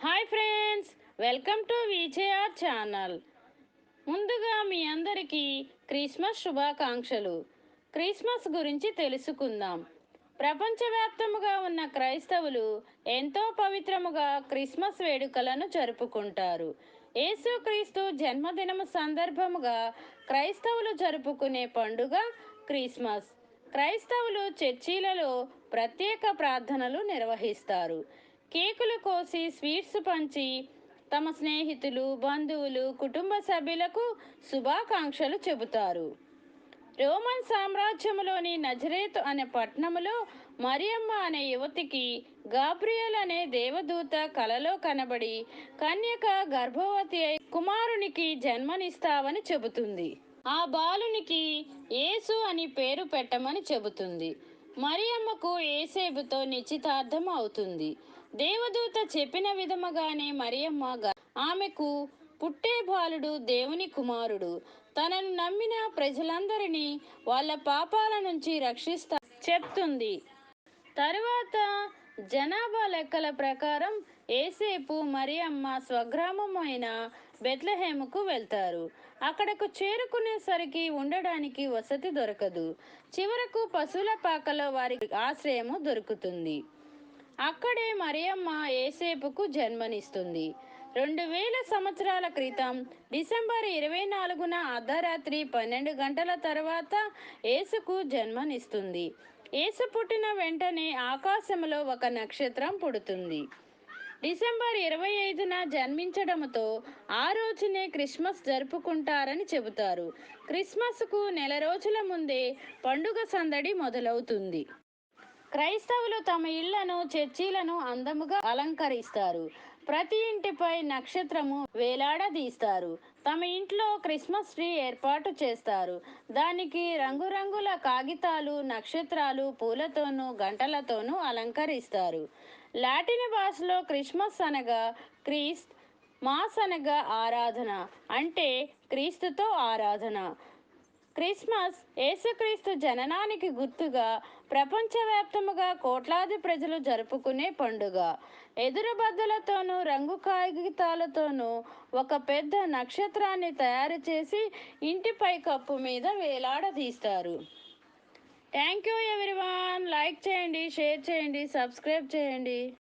Hi friends, welcome to VJR channel. ముందుగా మీ అందరికీ క్రిస్మస్ శుభాకాంక్షలు. క్రిస్మస్ గురించి తెలుసుకుందాం. ప్రపంచవ్యాప్తముగా ఉన్న క్రైస్తవులు ఎంతో పవిత్రముగా క్రిస్మస్ వేడుకలను జరుపుకుంటారు. యేసుక్రీస్తు జన్మదినము సందర్భముగా క్రైస్తవులు జరుపుకునే పండుగ క్రిస్మస్. క్రైస్తవులు చర్చిలలో ప్రత్యేక ప్రార్థనలు నిర్వహిస్తారు. కేకులు కోసి స్వీట్స్ పంచి తమ స్నేహితులు, బంధువులు, కుటుంబ సభ్యులకు శుభాకాంక్షలు చెబుతారు. రోమన్ సామ్రాజ్యములోని నజరేతు అనే పట్టణములో మరియమ్మ అనే యువతికి గాబ్రియల్ అనే దేవదూత కలలో కనబడి కన్యక గర్భవతి అయి కుమారునికి జన్మనిస్తావని చెబుతుంది. ఆ బాలునికి యేసు అని పేరు పెట్టమని చెబుతుంది. మరియమ్మకు యేసేపుతో నిశ్చితార్థం అవుతుంది. దేవదూత చెప్పిన విధముగానే మరియమ్మ ఆమెకు పుట్టే బాలుడు దేవుని కుమారుడు, తనను నమ్మిన ప్రజలందరినీ వాళ్ళ పాపాల నుంచి రక్షిస్తా చెప్తుంది. తరువాత జనాభా లెక్కల ప్రకారం యేసేపు మరియమ్మ స్వగ్రామం అయిన బెత్లెహేముకు వెళ్తారు. అక్కడకు చేరుకునేసరికి ఉండడానికి వసతి దొరకదు. చివరకు పశువుల పాకలో వారికి ఆశ్రయము దొరుకుతుంది. అక్కడే మరియమ్మ యేసేపుకు జన్మనిస్తుంది. 2000 సంవత్సరాల క్రితం డిసెంబర్ 24న అర్ధరాత్రి 12 గంటల తర్వాత యేసుకు జన్మనిస్తుంది. యేసు పుట్టిన వెంటనే ఆకాశంలో ఒక నక్షత్రం పుడుతుంది. డిసెంబర్ 25న జన్మించడంతో ఆ రోజునే క్రిస్మస్ జరుపుకుంటారని చెబుతారు. క్రిస్మస్కు నెల రోజుల ముందే పండుగ సందడి మొదలవుతుంది. క్రైస్తవులు తమ ఇళ్లను, చర్చిలను అందముగా అలంకరిస్తారు. ప్రతి ఇంటిపై నక్షత్రము వేలాడదీస్తారు. తమ ఇంట్లో క్రిస్మస్ ట్రీ ఏర్పాటు చేస్తారు. దానికి రంగురంగుల కాగితాలు, నక్షత్రాలు, పూలతోనూ గంటలతోనూ అలంకరిస్తారు. లాటిన్ భాషలో క్రిస్మస్ అనగా క్రీస్త్, మాస్ అనగా ఆరాధన, అంటే క్రీస్తుతో ఆరాధన. క్రిస్మస్ యేసుక్రీస్తు జననానికి గుర్తుగా ప్రపంచవ్యాప్తముగా కోట్లాది ప్రజలు జరుపుకునే పండుగ. ఎదురుబద్దలతోనూ రంగు కాగితాలతోనూ ఒక పెద్ద నక్షత్రాన్ని తయారు చేసి ఇంటి పైకప్పు మీద వేలాడదీస్తారు. Thank you everyone. లైక్ చేయండి, షేర్ చేయండి, సబ్స్క్రైబ్ చేయండి.